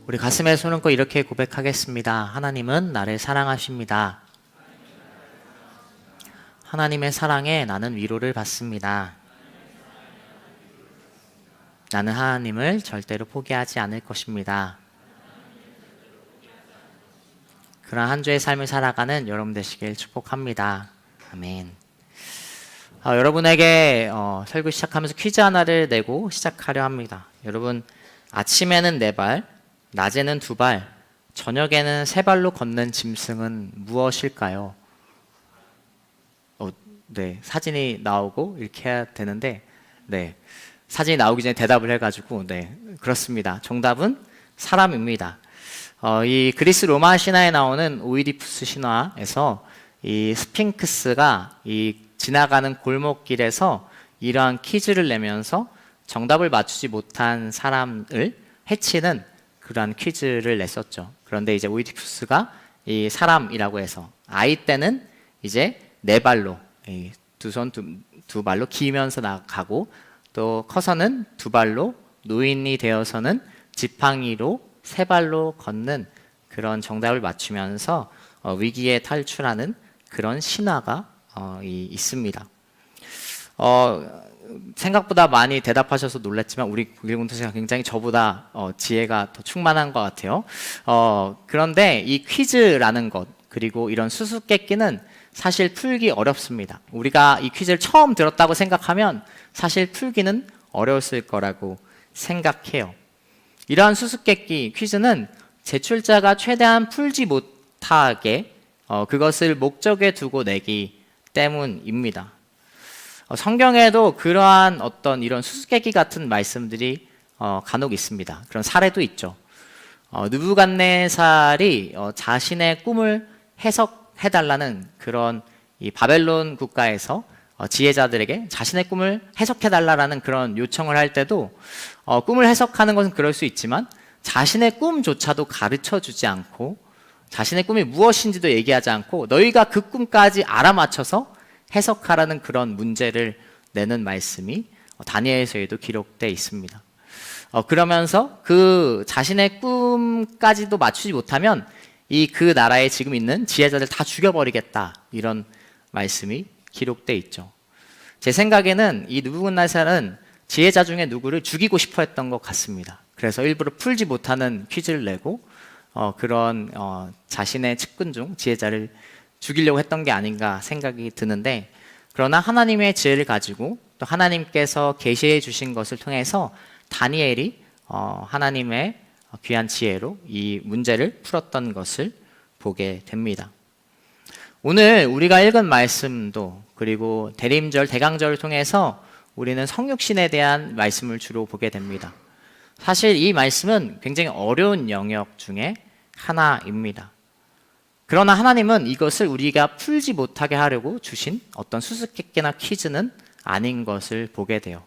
우리 가슴에 손을 얹고 이렇게 고백하겠습니다. 하나님은 나를 사랑하십니다. 하나님의 사랑에 나는 위로를 받습니다. 나는 하나님을 절대로 포기하지 않을 것입니다. 그런 한 주의 삶을 살아가는 여러분 되시길 축복합니다. 아멘. 여러분에게 설교 시작하면서 퀴즈 하나를 내고 시작하려 합니다. 여러분, 아침에는 4발, 낮에는 2발, 저녁에는 3발로 걷는 짐승은 무엇일까요? 네, 사진이 나오고 이렇게 해야 되는데, 네, 사진이 나오기 전에 대답을 해가지고, 네, 그렇습니다. 정답은 사람입니다. 이 그리스 로마 신화에 나오는 오이디푸스 신화에서 이 스핑크스가 이 지나가는 골목길에서 이러한 퀴즈를 내면서 정답을 맞추지 못한 사람을 해치는 그러한 퀴즈를 냈었죠. 그런데 이제 오이디푸스가 이 사람이라고 해서 아이 때는 이제 4발로, 두 손 두 발로 기면서 나가고, 또 커서는 2발로, 노인이 되어서는 지팡이로 3발로 걷는 그런 정답을 맞추면서 위기에 탈출하는 그런 신화가 있습니다. 생각보다 많이 대답하셔서 놀랐지만 우리 국일공동체가 굉장히 저보다 지혜가 더 충만한 것 같아요. 그런데 이 퀴즈라는 것, 그리고 이런 수수께끼는 사실 풀기 어렵습니다. 우리가 이 퀴즈를 처음 들었다고 생각하면 사실 풀기는 어려웠을 거라고 생각해요. 이러한 수수께끼 퀴즈는 제출자가 최대한 풀지 못하게 그것을 목적에 두고 내기 때문입니다. 성경에도 그러한 어떤 이런 수수께끼 같은 말씀들이 간혹 있습니다. 그런 사례도 있죠. 느부갓네살이 자신의 꿈을 해석해달라는 그런 이 바벨론 국가에서 지혜자들에게 자신의 꿈을 해석해달라는 그런 요청을 할 때도 꿈을 해석하는 것은 그럴 수 있지만 자신의 꿈조차도 가르쳐주지 않고 자신의 꿈이 무엇인지도 얘기하지 않고 너희가 그 꿈까지 알아맞혀서 해석하라는 그런 문제를 내는 말씀이 다니엘서에도 기록되어 있습니다. 그러면서 그 자신의 꿈까지도 맞추지 못하면 그 나라에 지금 있는 지혜자들 다 죽여버리겠다, 이런 말씀이 기록되어 있죠. 제 생각에는 이 느부갓네살은 지혜자 중에 누구를 죽이고 싶어 했던 것 같습니다. 그래서 일부러 풀지 못하는 퀴즈를 내고 그런 자신의 측근 중 지혜자를 죽이려고 했던 게 아닌가 생각이 드는데, 그러나 하나님의 지혜를 가지고 또 하나님께서 계시해 주신 것을 통해서 다니엘이 하나님의 귀한 지혜로 이 문제를 풀었던 것을 보게 됩니다. 오늘 우리가 읽은 말씀도, 그리고 대림절, 대강절을 통해서 우리는 성육신에 대한 말씀을 주로 보게 됩니다. 사실 이 말씀은 굉장히 어려운 영역 중에 하나입니다. 그러나 하나님은 이것을 우리가 풀지 못하게 하려고 주신 어떤 수수께끼나 퀴즈는 아닌 것을 보게 돼요.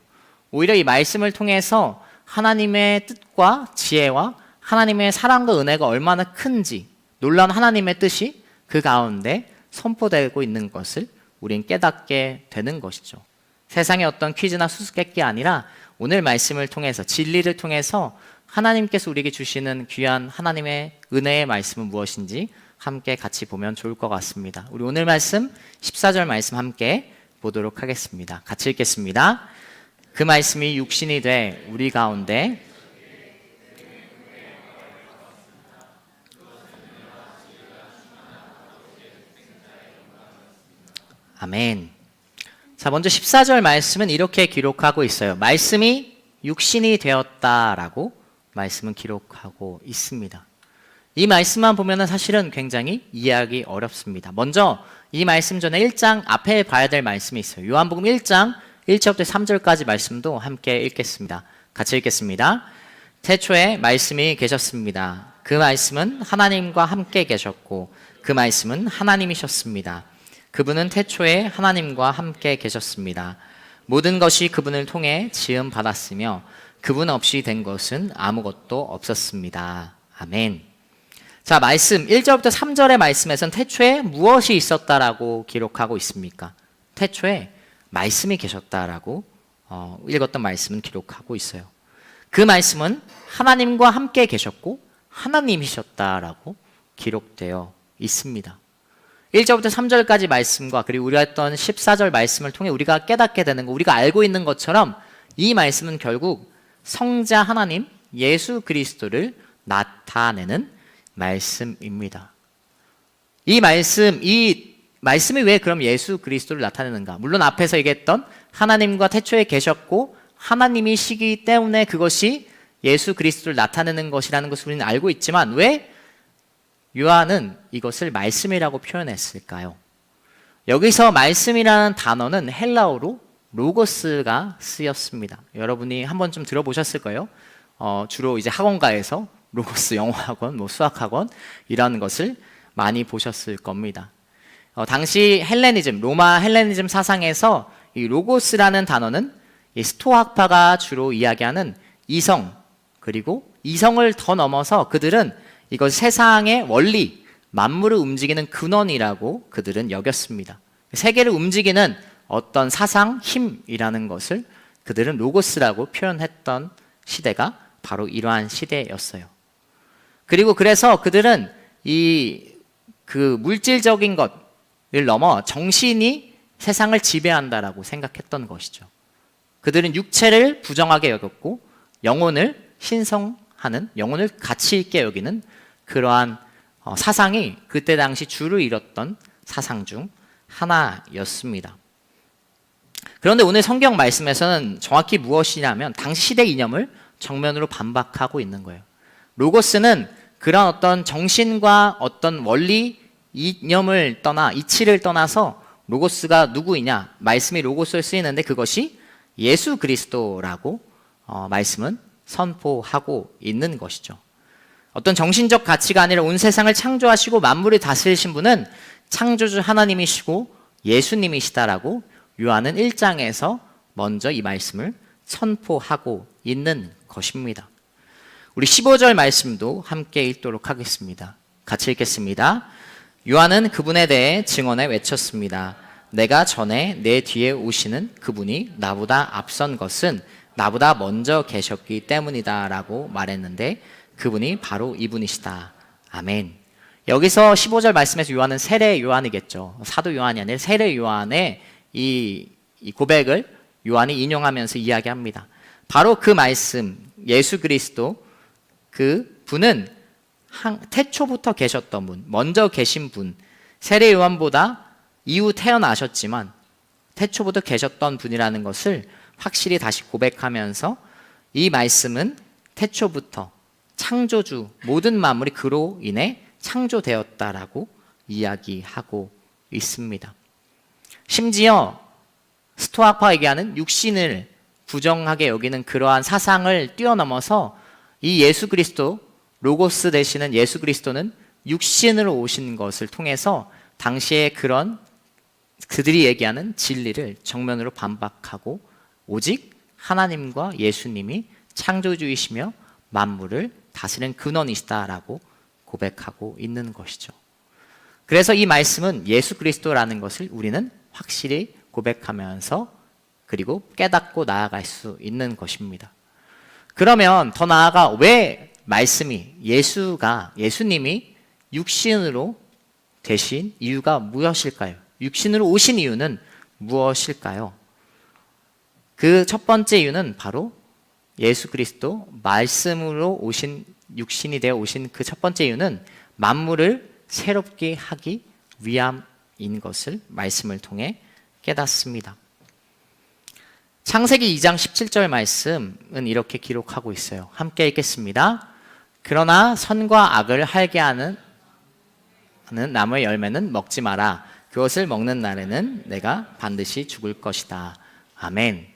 오히려 이 말씀을 통해서 하나님의 뜻과 지혜와 하나님의 사랑과 은혜가 얼마나 큰지, 놀라운 하나님의 뜻이 그 가운데 선포되고 있는 것을 우린 깨닫게 되는 것이죠. 세상의 어떤 퀴즈나 수수께끼 아니라 오늘 말씀을 통해서, 진리를 통해서 하나님께서 우리에게 주시는 귀한 하나님의 은혜의 말씀은 무엇인지 함께 같이 보면 좋을 것 같습니다. 우리 오늘 말씀 14절 말씀 함께 보도록 하겠습니다. 같이 읽겠습니다. 그 말씀이 육신이 돼 우리 가운데 아멘. 자, 먼저 14절 말씀은 이렇게 기록하고 있어요. 말씀이 육신이 되었다라고 말씀은 기록하고 있습니다. 이 말씀만 보면 사실은 굉장히 이해하기 어렵습니다. 먼저 이 말씀 전에 1장 앞에 봐야 될 말씀이 있어요. 요한복음 1장 1절부터 3절까지 말씀도 함께 읽겠습니다. 같이 읽겠습니다. 태초에 말씀이 계셨습니다. 그 말씀은 하나님과 함께 계셨고 그 말씀은 하나님이셨습니다. 그분은 태초에 하나님과 함께 계셨습니다. 모든 것이 그분을 통해 지음 받았으며 그분 없이 된 것은 아무것도 없었습니다. 아멘. 자, 말씀 1절부터 3절의 말씀에서는 태초에 무엇이 있었다라고 기록하고 있습니까? 태초에 말씀이 계셨다라고 읽었던 말씀은 기록하고 있어요. 그 말씀은 하나님과 함께 계셨고 하나님이셨다라고 기록되어 있습니다. 1절부터 3절까지 말씀과 그리고 우리가 했던 14절 말씀을 통해 우리가 깨닫게 되는 것, 우리가 알고 있는 것처럼 이 말씀은 결국 성자 하나님 예수 그리스도를 나타내는 말씀입니다. 이 말씀이 왜 그럼 예수 그리스도를 나타내는가? 물론 앞에서 얘기했던 하나님과 태초에 계셨고 하나님이시기 때문에 그것이 예수 그리스도를 나타내는 것이라는 것을 우리는 알고 있지만 왜 요한은 이것을 말씀이라고 표현했을까요? 여기서 말씀이라는 단어는 헬라어로 로고스가 쓰였습니다. 여러분이 한번 좀 들어보셨을 거예요. 주로 이제 학원가에서 로고스 영어학원, 수학학원 이라는 것을 많이 보셨을 겁니다. 당시 헬레니즘, 로마 헬레니즘 사상에서 이 로고스라는 단어는 이 스토아학파가 주로 이야기하는 이성, 그리고 이성을 더 넘어서 그들은 이것 세상의 원리, 만물을 움직이는 근원이라고 그들은 여겼습니다. 세계를 움직이는 어떤 사상, 힘이라는 것을 그들은 로고스라고 표현했던 시대가 바로 이러한 시대였어요. 그리고 그래서 그들은 그 물질적인 것을 넘어 정신이 세상을 지배한다라고 생각했던 것이죠. 그들은 육체를 부정하게 여겼고 영혼을 신성하는, 영혼을 가치 있게 여기는 그러한 사상이 그때 당시 주를 이뤘던 사상 중 하나였습니다. 그런데 오늘 성경 말씀에서는 정확히 무엇이냐면 당시 시대 이념을 정면으로 반박하고 있는 거예요. 로고스는 그런 어떤 정신과 어떤 원리, 이념을 떠나, 이치를 떠나서 로고스가 누구이냐? 말씀이 로고스를 쓰이는데 그것이 예수 그리스도라고 말씀은 선포하고 있는 것이죠. 어떤 정신적 가치가 아니라 온 세상을 창조하시고 만물을 다스리신 분은 창조주 하나님이시고 예수님이시다라고 요한은 1장에서 먼저 이 말씀을 선포하고 있는 것입니다. 우리 15절 말씀도 함께 읽도록 하겠습니다. 같이 읽겠습니다. 요한은 그분에 대해 증언해 외쳤습니다. 내가 전에 내 뒤에 오시는 그분이 나보다 앞선 것은 나보다 먼저 계셨기 때문이다 라고 말했는데 그분이 바로 이분이시다. 아멘. 여기서 15절 말씀에서 요한은 세례 요한이겠죠. 사도 요한이 아니라 세례 요한의 이 고백을 요한이 인용하면서 이야기합니다. 바로 그 말씀, 예수 그리스도 그 분은 태초부터 계셨던 분, 먼저 계신 분, 세례 요한보다 이후 태어나셨지만 태초부터 계셨던 분이라는 것을 확실히 다시 고백하면서 이 말씀은 태초부터 창조주, 모든 만물이 그로 인해 창조되었다라고 이야기하고 있습니다. 심지어 스토아파 얘기하는 육신을 부정하게 여기는 그러한 사상을 뛰어넘어서 이 예수 그리스도, 로고스 되시는 예수 그리스도는 육신으로 오신 것을 통해서 당시에 그런 그들이 얘기하는 진리를 정면으로 반박하고 오직 하나님과 예수님이 창조주이시며 만물을 다스리는 근원이시다라고 고백하고 있는 것이죠. 그래서 이 말씀은 예수 그리스도라는 것을 우리는 확실히 고백하면서 그리고 깨닫고 나아갈 수 있는 것입니다. 그러면 더 나아가 왜 말씀이 예수님이 육신으로 되신 이유가 무엇일까요? 육신으로 오신 이유는 무엇일까요? 그 첫 번째 이유는 바로 예수 그리스도 말씀으로 오신 육신이 되어 오신 그 첫 번째 이유는 만물을 새롭게 하기 위함인 것을 말씀을 통해 깨닫습니다. 창세기 2장 17절 말씀은 이렇게 기록하고 있어요. 함께 읽겠습니다. 그러나 선과 악을 알게 하는 나무의 열매는 먹지 마라. 그것을 먹는 날에는 내가 반드시 죽을 것이다. 아멘.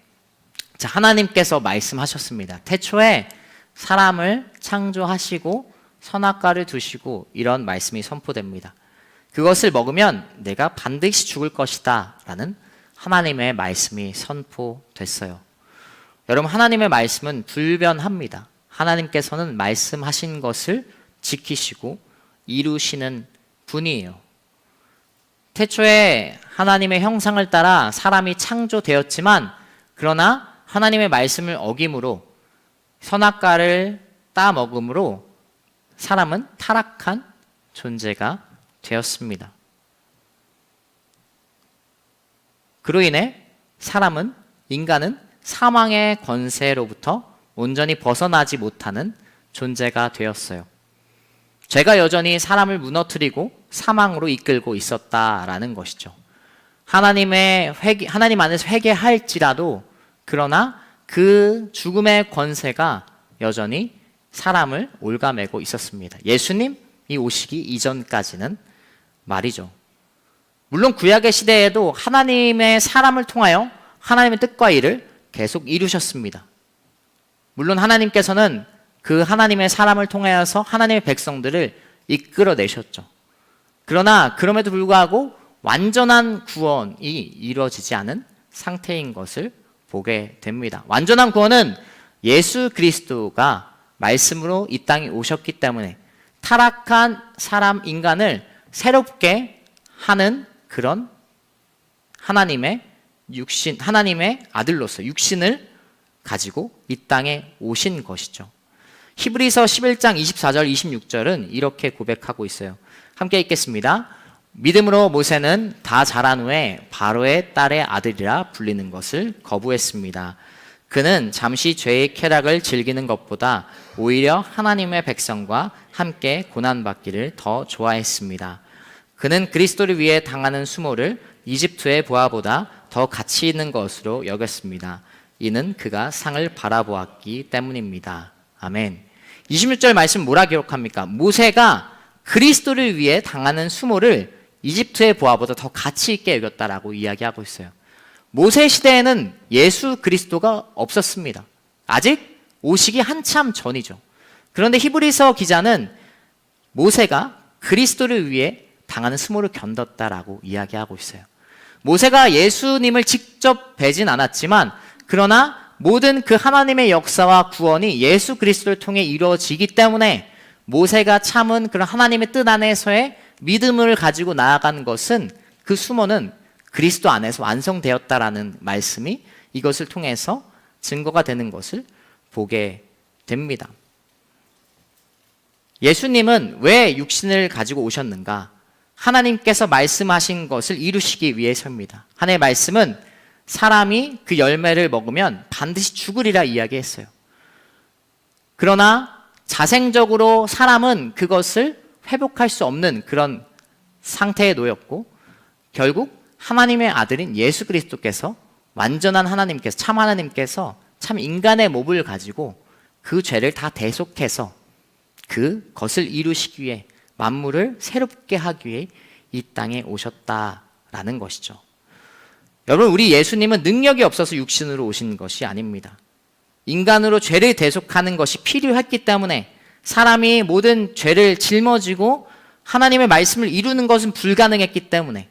자, 하나님께서 말씀하셨습니다. 태초에 사람을 창조하시고 선악과를 두시고 이런 말씀이 선포됩니다. 그것을 먹으면 내가 반드시 죽을 것이다 라는 하나님의 말씀이 선포됐어요. 여러분, 하나님의 말씀은 불변합니다. 하나님께서는 말씀하신 것을 지키시고 이루시는 분이에요. 태초에 하나님의 형상을 따라 사람이 창조되었지만 그러나 하나님의 말씀을 어김으로 선악과를 따먹음으로 사람은 타락한 존재가 되었습니다. 그로 인해 인간은 사망의 권세로부터 온전히 벗어나지 못하는 존재가 되었어요. 죄가 여전히 사람을 무너뜨리고 사망으로 이끌고 있었다라는 것이죠. 하나님 안에서 회개할지라도 그러나 그 죽음의 권세가 여전히 사람을 올가매고 있었습니다. 예수님이 오시기 이전까지는 말이죠. 물론 구약의 시대에도 하나님의 사람을 통하여 하나님의 뜻과 일을 계속 이루셨습니다. 물론 하나님께서는 그 하나님의 사람을 통하여서 하나님의 백성들을 이끌어내셨죠. 그러나 그럼에도 불구하고 완전한 구원이 이루어지지 않은 상태인 것을 보게 됩니다. 완전한 구원은 예수 그리스도가 말씀으로 이 땅에 오셨기 때문에 타락한 사람 인간을 새롭게 하는 그런 하나님의 아들로서 육신을 가지고 이 땅에 오신 것이죠. 히브리서 11장 24절 26절은 이렇게 고백하고 있어요. 함께 읽겠습니다. 믿음으로 모세는 다 자란 후에 바로의 딸의 아들이라 불리는 것을 거부했습니다. 그는 잠시 죄의 쾌락을 즐기는 것보다 오히려 하나님의 백성과 함께 고난받기를 더 좋아했습니다. 그는 그리스도를 위해 당하는 수모를 이집트의 보아보다 더 가치 있는 것으로 여겼습니다. 이는 그가 상을 바라보았기 때문입니다. 아멘. 26절 말씀 뭐라 기록합니까? 모세가 그리스도를 위해 당하는 수모를 이집트의 보아보다 더 가치 있게 여겼다라고 이야기하고 있어요. 모세 시대에는 예수 그리스도가 없었습니다. 아직 오시기 한참 전이죠. 그런데 히브리서 기자는 모세가 그리스도를 위해 당하는 수모를 견뎠다라고 이야기하고 있어요. 모세가 예수님을 직접 뵈진 않았지만 그러나 모든 그 하나님의 역사와 구원이 예수 그리스도를 통해 이루어지기 때문에 모세가 참은 그런 하나님의 뜻 안에서의 믿음을 가지고 나아간 것은 그 수모는 그리스도 안에서 완성되었다라는 말씀이 이것을 통해서 증거가 되는 것을 보게 됩니다. 예수님은 왜 육신을 가지고 오셨는가? 하나님께서 말씀하신 것을 이루시기 위해서입니다. 하나님의 말씀은 사람이 그 열매를 먹으면 반드시 죽으리라 이야기했어요. 그러나 자생적으로 사람은 그것을 회복할 수 없는 그런 상태에 놓였고 결국 하나님의 아들인 예수 그리스도께서 완전한 하나님께서 참 하나님께서 참 인간의 몸을 가지고 그 죄를 다 대속해서 그것을 이루시기 위해 만물을 새롭게 하기 위해 이 땅에 오셨다라는 것이죠. 여러분, 우리 예수님은 능력이 없어서 육신으로 오신 것이 아닙니다. 인간으로 죄를 대속하는 것이 필요했기 때문에 사람이 모든 죄를 짊어지고 하나님의 말씀을 이루는 것은 불가능했기 때문에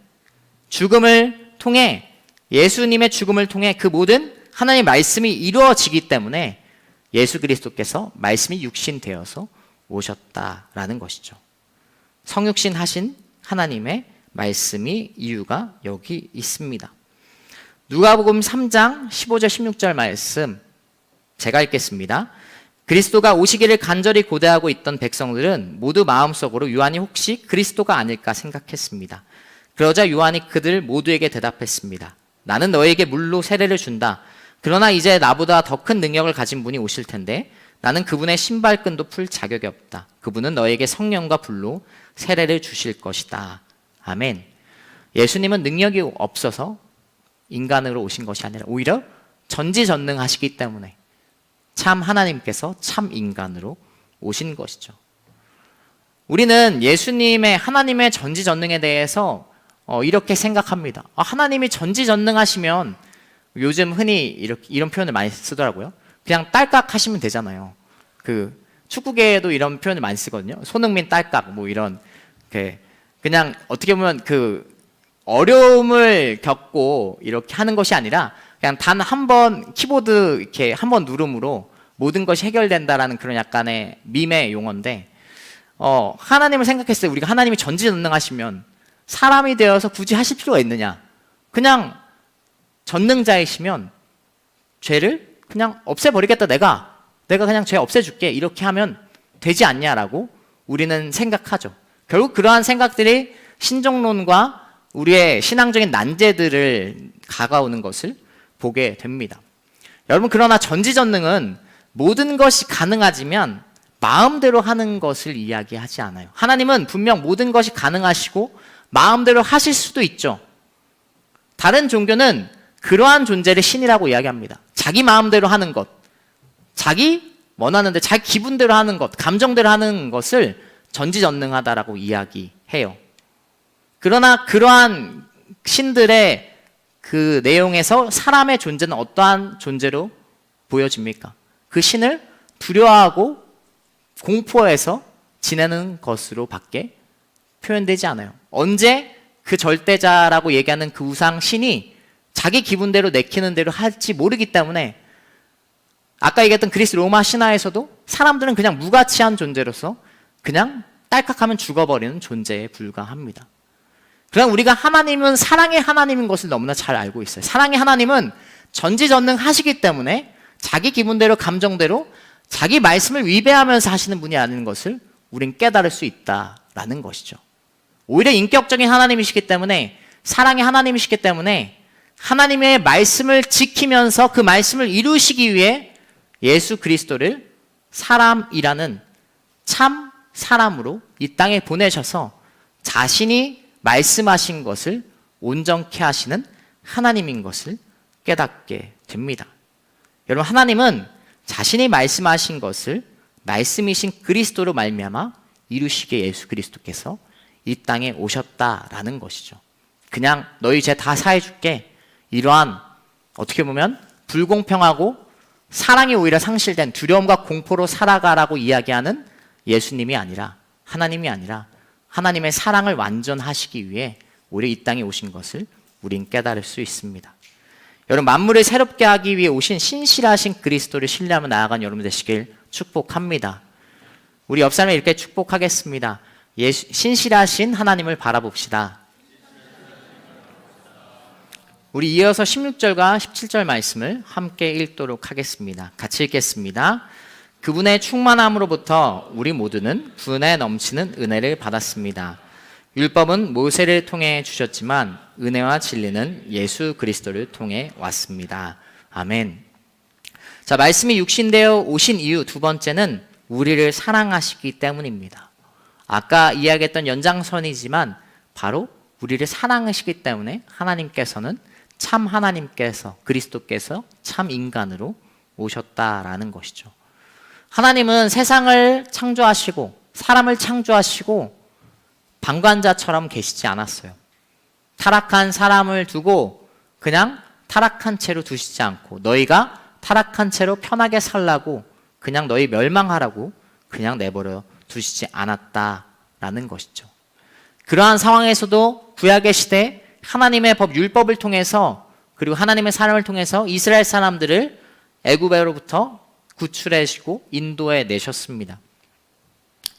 죽음을 통해 예수님의 죽음을 통해 그 모든 하나님의 말씀이 이루어지기 때문에 예수 그리스도께서 말씀이 육신되어서 오셨다라는 것이죠. 성육신 하신 하나님의 말씀이 이유가 여기 있습니다. 누가복음 3장 15절 16절 말씀 제가 읽겠습니다. 그리스도가 오시기를 간절히 고대하고 있던 백성들은 모두 마음속으로 요한이 혹시 그리스도가 아닐까 생각했습니다. 그러자 요한이 그들 모두에게 대답했습니다. 나는 너에게 물로 세례를 준다. 그러나 이제 나보다 더 큰 능력을 가진 분이 오실 텐데 나는 그분의 신발끈도 풀 자격이 없다. 그분은 너에게 성령과 불로 세례를 주실 것이다. 아멘. 예수님은 능력이 없어서 인간으로 오신 것이 아니라 오히려 전지전능하시기 때문에 참 하나님께서 참 인간으로 오신 것이죠. 우리는 예수님의 하나님의 전지전능에 대해서 이렇게 생각합니다. 하나님이 전지전능하시면 요즘 흔히 이런 표현을 많이 쓰더라고요. 그냥 딸깍 하시면 되잖아요. 그 축구계에도 이런 표현을 많이 쓰거든요. 손흥민 딸깍 뭐 이런 그냥 어떻게 보면 그 어려움을 겪고 이렇게 하는 것이 아니라 그냥 단 한 번 키보드 이렇게 한 번 누름으로 모든 것이 해결된다라는 그런 약간의 밈의 용어인데 하나님을 생각했을 때 우리가 하나님이 전지전능하시면 사람이 되어서 굳이 하실 필요가 있느냐? 그냥 전능자이시면 죄를 그냥 없애버리겠다. 내가 그냥 죄 없애줄게. 이렇게 하면 되지 않냐라고 우리는 생각하죠. 결국 그러한 생각들이 신종론과 우리의 신앙적인 난제들을 다가오는 것을 보게 됩니다. 여러분, 그러나 전지전능은 모든 것이 가능하지만 마음대로 하는 것을 이야기하지 않아요. 하나님은 분명 모든 것이 가능하시고 마음대로 하실 수도 있죠. 다른 종교는 그러한 존재를 신이라고 이야기합니다. 자기 마음대로 하는 것, 자기 원하는데 자기 기분대로 하는 것, 감정대로 하는 것을 전지전능하다라고 이야기해요. 그러나 그러한 신들의 그 내용에서 사람의 존재는 어떠한 존재로 보여집니까? 그 신을 두려워하고 공포해서 지내는 것으로 밖에 표현되지 않아요. 언제 그 절대자라고 얘기하는 그 우상 신이 자기 기분대로 내키는 대로 할지 모르기 때문에 아까 얘기했던 그리스 로마 신화에서도 사람들은 그냥 무가치한 존재로서 그냥 딸깍하면 죽어버리는 존재에 불과합니다. 그러나 우리가 하나님은 사랑의 하나님인 것을 너무나 잘 알고 있어요. 사랑의 하나님은 전지전능하시기 때문에 자기 기분대로 감정대로 자기 말씀을 위배하면서 하시는 분이 아닌 것을 우린 깨달을 수 있다라는 것이죠. 오히려 인격적인 하나님이시기 때문에, 사랑의 하나님이시기 때문에 하나님의 말씀을 지키면서 그 말씀을 이루시기 위해 예수 그리스도를 사람이라는 참 사람으로 이 땅에 보내셔서 자신이 말씀하신 것을 온전케 하시는 하나님인 것을 깨닫게 됩니다. 여러분, 하나님은 자신이 말씀하신 것을 말씀이신 그리스도로 말미암아 이루시기에 예수 그리스도께서 이 땅에 오셨다라는 것이죠. 그냥 너희 죄 다 사해줄게, 이러한 어떻게 보면 불공평하고 사랑이 오히려 상실된 두려움과 공포로 살아가라고 이야기하는 예수님이 아니라, 하나님이 아니라 하나님의 사랑을 완전하시기 위해 우리 이 땅에 오신 것을 우린 깨달을 수 있습니다. 여러분, 만물을 새롭게 하기 위해 오신 신실하신 그리스도를 신뢰하며 나아간 여러분 되시길 축복합니다. 우리 옆 사람에 이렇게 축복하겠습니다. 신실하신 하나님을 바라봅시다. 우리 이어서 16절과 17절 말씀을 함께 읽도록 하겠습니다. 같이 읽겠습니다. 그분의 충만함으로부터 우리 모두는 분에 넘치는 은혜를 받았습니다. 율법은 모세를 통해 주셨지만 은혜와 진리는 예수 그리스도를 통해 왔습니다. 아멘. 자, 말씀이 육신되어 오신 이유 두 번째는 우리를 사랑하시기 때문입니다. 아까 이야기했던 연장선이지만 바로 우리를 사랑하시기 때문에 하나님께서는 참 하나님께서, 그리스도께서 참 인간으로 오셨다라는 것이죠. 하나님은 세상을 창조하시고 사람을 창조하시고 방관자처럼 계시지 않았어요. 타락한 사람을 두고 그냥 타락한 채로 두시지 않고, 너희가 타락한 채로 편하게 살라고, 그냥 너희 멸망하라고 그냥 내버려 두시지 않았다라는 것이죠. 그러한 상황에서도 구약의 시대 하나님의 법 율법을 통해서, 그리고 하나님의 사람을 통해서 이스라엘 사람들을 애굽으로부터 구출하시고 인도해 내셨습니다.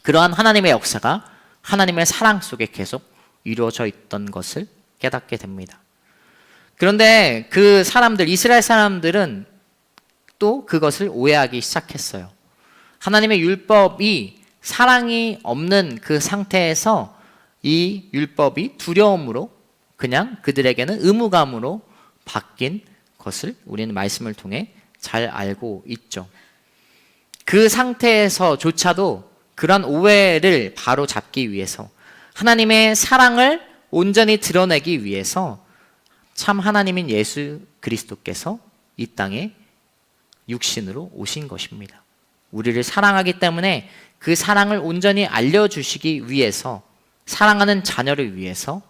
그러한 하나님의 역사가 하나님의 사랑 속에 계속 이루어져 있던 것을 깨닫게 됩니다. 그런데 그 사람들, 이스라엘 사람들은 또 그것을 오해하기 시작했어요. 하나님의 율법이 사랑이 없는 그 상태에서 이 율법이 두려움으로, 그냥 그들에게는 의무감으로 바뀐 것을 우리는 말씀을 통해 잘 알고 있죠. 그 상태에서조차도 그런 오해를 바로 잡기 위해서, 하나님의 사랑을 온전히 드러내기 위해서 참 하나님인 예수 그리스도께서 이 땅에 육신으로 오신 것입니다. 우리를 사랑하기 때문에 그 사랑을 온전히 알려주시기 위해서, 사랑하는 자녀를 위해서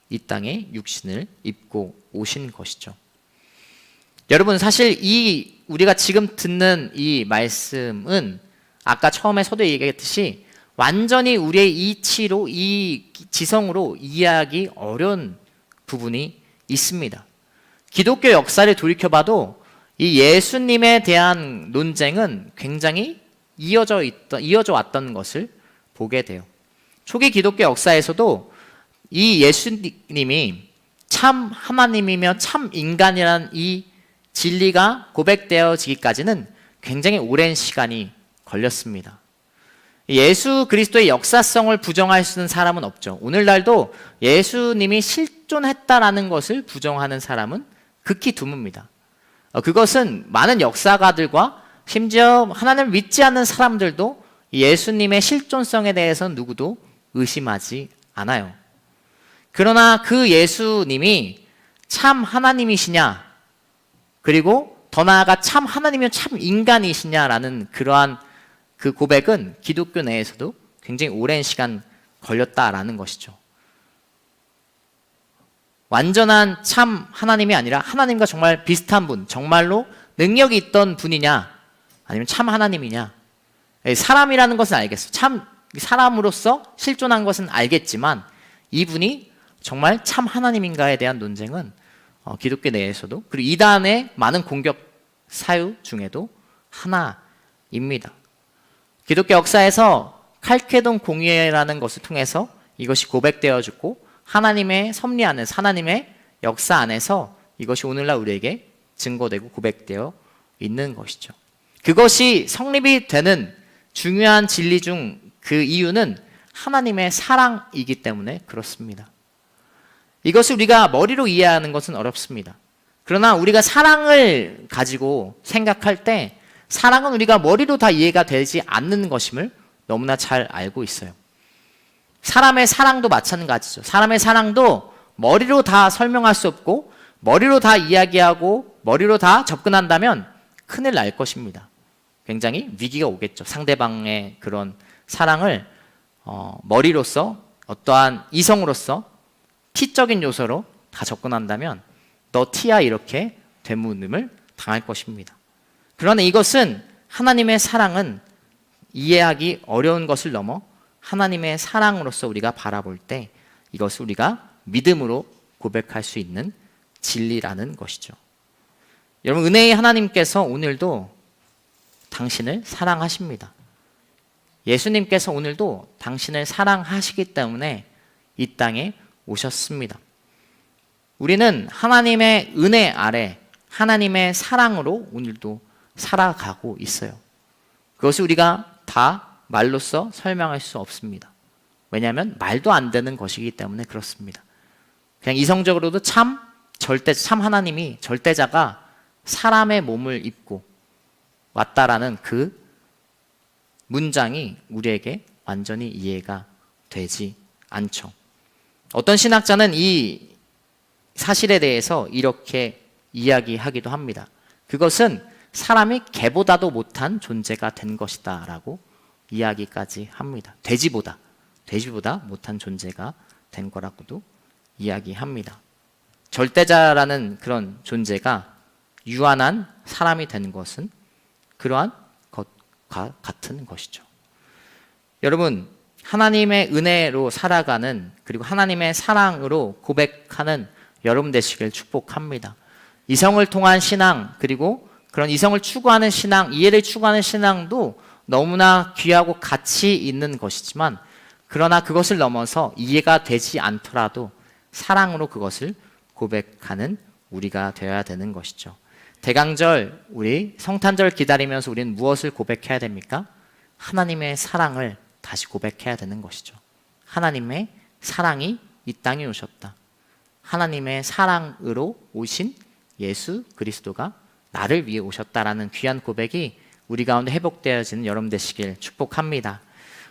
이 땅에 육신을 입고 오신 것이죠. 여러분, 사실 우리가 지금 듣는 이 말씀은 아까 처음에서도 얘기했듯이 완전히 우리의 이치로, 이 지성으로 이해하기 어려운 부분이 있습니다. 기독교 역사를 돌이켜봐도 이 예수님에 대한 논쟁은 굉장히 이어져 왔던 것을 보게 돼요. 초기 기독교 역사에서도 이 예수님이 참 하나님이며 참 인간이라는 이 진리가 고백되어지기까지는 굉장히 오랜 시간이 걸렸습니다. 예수 그리스도의 역사성을 부정할 수 있는 사람은 없죠. 오늘날도 예수님이 실존했다라는 것을 부정하는 사람은 극히 드뭅니다. 그것은 많은 역사가들과 심지어 하나님을 믿지 않는 사람들도 예수님의 실존성에 대해서는 누구도 의심하지 않아요. 그러나 그 예수님이 참 하나님이시냐, 그리고 더 나아가 참 하나님이면 참 인간이시냐라는 그러한 그 고백은 기독교 내에서도 굉장히 오랜 시간 걸렸다라는 것이죠. 완전한 참 하나님이 아니라 하나님과 정말 비슷한 분, 정말로 능력이 있던 분이냐, 아니면 참 하나님이냐. 사람이라는 것은 알겠어. 참 사람으로서 실존한 것은 알겠지만 이분이 정말 참 하나님인가에 대한 논쟁은 기독교 내에서도, 그리고 이단의 많은 공격 사유 중에도 하나입니다. 기독교 역사에서 칼케돈 공의회라는 것을 통해서 이것이 고백되어졌고, 하나님의 섭리 안에서, 하나님의 역사 안에서 이것이 오늘날 우리에게 증거되고 고백되어 있는 것이죠. 그것이 성립이 되는 중요한 진리 중 그 이유는 하나님의 사랑이기 때문에 그렇습니다. 이것을 우리가 머리로 이해하는 것은 어렵습니다. 그러나 우리가 사랑을 가지고 생각할 때 사랑은 우리가 머리로 다 이해가 되지 않는 것임을 너무나 잘 알고 있어요. 사람의 사랑도 마찬가지죠. 사람의 사랑도 머리로 다 설명할 수 없고 머리로 다 이야기하고 머리로 다 접근한다면 큰일 날 것입니다. 굉장히 위기가 오겠죠. 상대방의 그런 사랑을 머리로서, 어떠한 이성으로서 티적인 요소로 다 접근한다면 너 티야 이렇게 되물음을 당할 것입니다. 그러나 이것은 하나님의 사랑은 이해하기 어려운 것을 넘어 하나님의 사랑으로서 우리가 바라볼 때 이것을 우리가 믿음으로 고백할 수 있는 진리라는 것이죠. 여러분, 은혜의 하나님께서 오늘도 당신을 사랑하십니다. 예수님께서 오늘도 당신을 사랑하시기 때문에 이 땅에 오셨습니다. 우리는 하나님의 은혜 아래 하나님의 사랑으로 오늘도 살아가고 있어요. 그것을 우리가 다 말로써 설명할 수 없습니다. 왜냐하면 말도 안 되는 것이기 때문에 그렇습니다. 그냥 이성적으로도 참 하나님이, 절대자가 사람의 몸을 입고 왔다라는 그 문장이 우리에게 완전히 이해가 되지 않죠. 어떤 신학자는 이 사실에 대해서 이렇게 이야기하기도 합니다. 그것은 사람이 개보다도 못한 존재가 된 것이다 라고 이야기까지 합니다. 돼지보다 못한 존재가 된 거라고도 이야기합니다. 절대자라는 그런 존재가 유한한 사람이 된 것은 그러한 것과 같은 것이죠. 여러분, 하나님의 은혜로 살아가는, 그리고 하나님의 사랑으로 고백하는 여러분 되시길 축복합니다. 이성을 통한 신앙, 그리고 그런 이성을 추구하는 신앙, 이해를 추구하는 신앙도 너무나 귀하고 가치 있는 것이지만, 그러나 그것을 넘어서 이해가 되지 않더라도 사랑으로 그것을 고백하는 우리가 되어야 되는 것이죠. 대강절, 우리 성탄절 기다리면서 우리는 무엇을 고백해야 됩니까? 하나님의 사랑을 다시 고백해야 되는 것이죠. 하나님의 사랑이 이 땅에 오셨다. 하나님의 사랑으로 오신 예수 그리스도가 나를 위해 오셨다라는 귀한 고백이 우리 가운데 회복되어지는 여러분 되시길 축복합니다.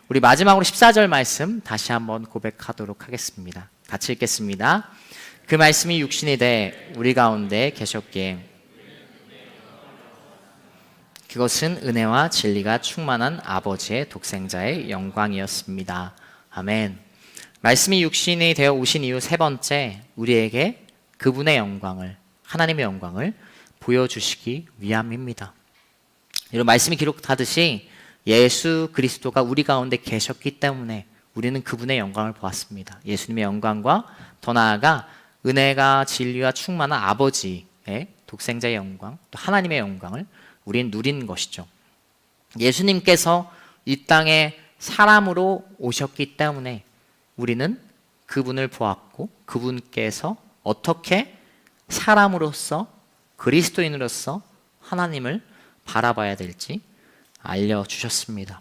우리 마지막으로 14절 말씀 다시 한번 고백하도록 하겠습니다. 같이 읽겠습니다. 그 말씀이 육신이 돼 우리 가운데 계셨기에 그것은 은혜와 진리가 충만한 아버지의 독생자의 영광이었습니다. 아멘. 말씀이 육신이 되어 오신 이후 세 번째, 우리에게 그분의 영광을, 하나님의 영광을 보여주시기 위함입니다. 이런 말씀이 기록하듯이 예수 그리스도가 우리 가운데 계셨기 때문에 우리는 그분의 영광을 보았습니다. 예수님의 영광과 더 나아가 은혜가 진리와 충만한 아버지의 독생자의 영광, 또 하나님의 영광을 우리는 누린 것이죠. 예수님께서 이 땅에 사람으로 오셨기 때문에 우리는 그분을 보았고, 그분께서 어떻게 사람으로서, 그리스도인으로서 하나님을 바라봐야 될지 알려주셨습니다.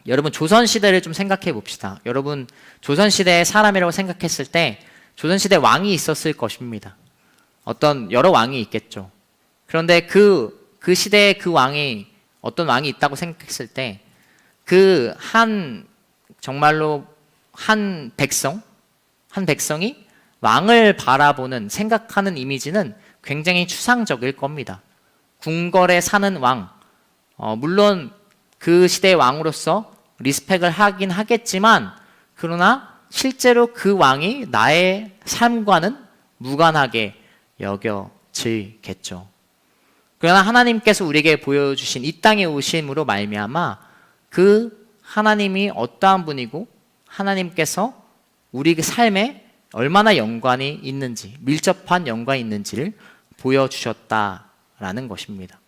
여러분 조선시대를 좀 생각해 봅시다. 여러분 조선시대의 사람이라고 생각했을 때 조선시대 왕이 있었을 것입니다. 어떤 여러 왕이 있겠죠. 그런데 그 시대에 그 왕이 어떤 왕이 있다고 생각했을 때 정말로 한 백성이 왕을 바라보는 생각하는 이미지는 굉장히 추상적일 겁니다. 궁궐에 사는 왕, 물론 그 시대의 왕으로서 리스펙을 하긴 하겠지만 그러나 실제로 그 왕이 나의 삶과는 무관하게 여겨지겠죠. 그러나 하나님께서 우리에게 보여주신 이 땅에 오심으로 말미암아 그 하나님이 어떠한 분이고 하나님께서 우리 삶에 얼마나 연관이 있는지, 밀접한 연관이 있는지를 보여주셨다라는 것입니다.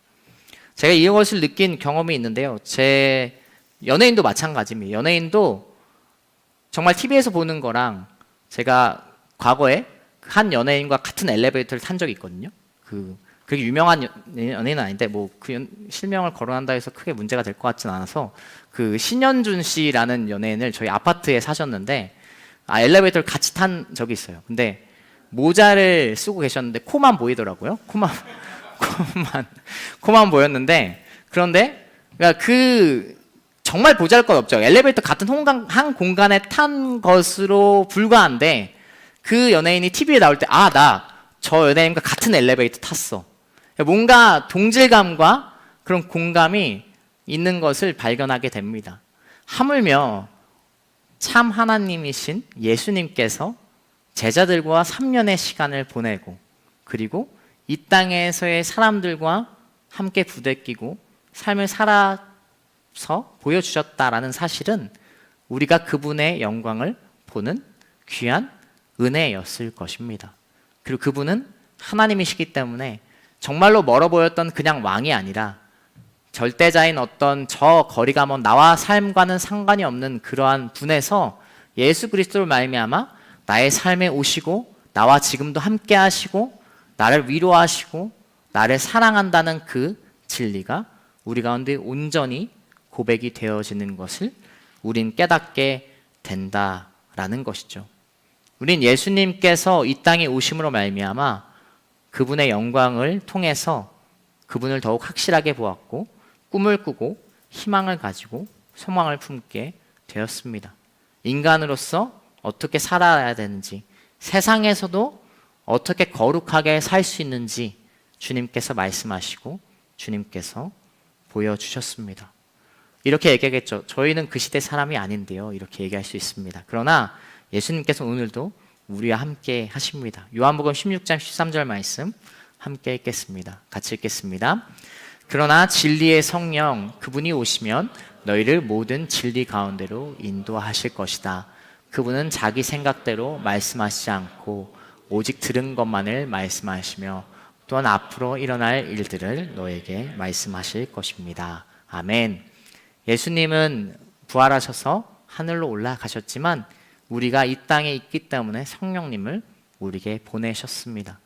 제가 이것을 느낀 경험이 있는데요. 제 연예인도 마찬가지입니다. 연예인도 정말 TV에서 보는 거랑 제가 과거에 한 연예인과 같은 엘리베이터를 탄 적이 있거든요. 그렇게 유명한 연예인은 아닌데 그 실명을 거론한다 해서 크게 문제가 될 것 같진 않아서 그 신현준 씨라는 연예인을 저희 아파트에 사셨는데 엘리베이터를 같이 탄 적이 있어요. 근데 모자를 쓰고 계셨는데 코만 보이더라고요. 코만 보였는데 그런데 그러니까 정말 보잘것없죠. 엘리베이터 같은 한 공간에 탄 것으로 불과한데 그 연예인이 TV에 나올 때 나 저 연예인과 같은 엘리베이터 탔어. 뭔가 동질감과 그런 공감이 있는 것을 발견하게 됩니다. 하물며 참 하나님이신 예수님께서 제자들과 3년의 시간을 보내고 그리고 이 땅에서의 사람들과 함께 부대끼고 삶을 살아서 보여주셨다라는 사실은 우리가 그분의 영광을 보는 귀한 은혜였을 것입니다. 그리고 그분은 하나님이시기 때문에 정말로 멀어 보였던 그냥 왕이 아니라 절대자인 어떤 저 거리가 먼 나와 삶과는 상관이 없는 그러한 분에서 예수 그리스도를 말미암아 나의 삶에 오시고 나와 지금도 함께 하시고 나를 위로하시고 나를 사랑한다는 그 진리가 우리 가운데 온전히 고백이 되어지는 것을 우린 깨닫게 된다라는 것이죠. 우린 예수님께서 이 땅에 오심으로 말미암아 그분의 영광을 통해서 그분을 더욱 확실하게 보았고 꿈을 꾸고 희망을 가지고 소망을 품게 되었습니다. 인간으로서 어떻게 살아야 되는지, 세상에서도 어떻게 거룩하게 살 수 있는지 주님께서 말씀하시고 주님께서 보여주셨습니다. 이렇게 얘기하겠죠. 저희는 그 시대 사람이 아닌데요. 이렇게 얘기할 수 있습니다. 그러나 예수님께서 오늘도 우리와 함께 하십니다. 요한복음 16장 13절 말씀 함께 읽겠습니다. 같이 읽겠습니다. 그러나 진리의 성령 그분이 오시면 너희를 모든 진리 가운데로 인도하실 것이다. 그분은 자기 생각대로 말씀하시지 않고 오직 들은 것만을 말씀하시며 또한 앞으로 일어날 일들을 너에게 말씀하실 것입니다. 아멘. 예수님은 부활하셔서 하늘로 올라가셨지만 우리가 이 땅에 있기 때문에 성령님을 우리에게 보내셨습니다.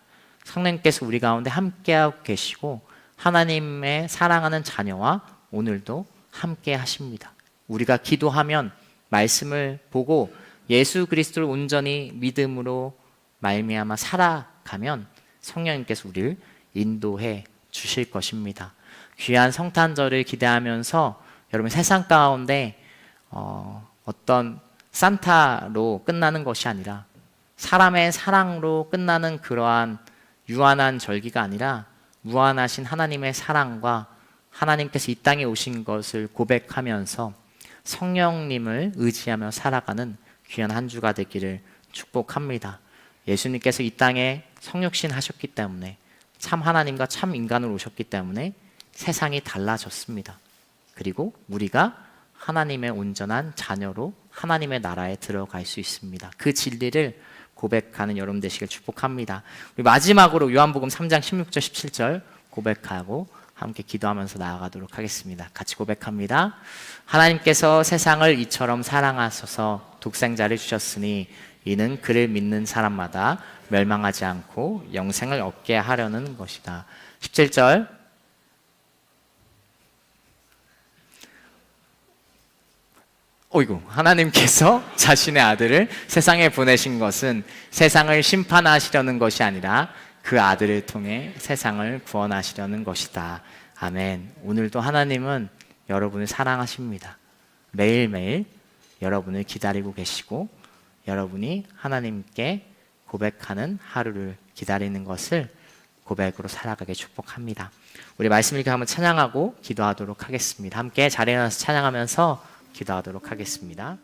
성령님께서 우리 가운데 함께하고 계시고 하나님의 사랑하는 자녀와 오늘도 함께 하십니다. 우리가 기도하면 말씀을 보고 예수 그리스도를 온전히 믿음으로 말미암아 살아가면 성령님께서 우리를 인도해 주실 것입니다. 귀한 성탄절을 기대하면서 여러분 세상 가운데 어떤 산타로 끝나는 것이 아니라 사람의 사랑으로 끝나는 그러한 유한한 절기가 아니라 무한하신 하나님의 사랑과 하나님께서 이 땅에 오신 것을 고백하면서 성령님을 의지하며 살아가는 귀한 한 주가 되기를 축복합니다. 예수님께서 이 땅에 성육신 하셨기 때문에 참 하나님과 참 인간으로 오셨기 때문에 세상이 달라졌습니다. 그리고 우리가 하나님의 온전한 자녀로 하나님의 나라에 들어갈 수 있습니다. 그 진리를 고백하는 여러분 되시길 축복합니다. 우리 마지막으로 요한복음 3장 16절 17절 고백하고 함께 기도하면서 나아가도록 하겠습니다. 같이 고백합니다. 하나님께서 세상을 이처럼 사랑하셔서 독생자를 주셨으니 이는 그를 믿는 사람마다 멸망하지 않고 영생을 얻게 하려는 것이다. 17절 어이구, 하나님께서 자신의 아들을 세상에 보내신 것은 세상을 심판하시려는 것이 아니라 그 아들을 통해 세상을 구원하시려는 것이다. 아멘. 오늘도 하나님은 여러분을 사랑하십니다. 매일매일 여러분을 기다리고 계시고 여러분이 하나님께 고백하는 하루를 기다리는 것을 고백으로 살아가게 축복합니다. 우리 말씀 읽고 한번 찬양하고 기도하도록 하겠습니다. 함께 자리에 일어나서 찬양하면서 기도하도록 하겠습니다.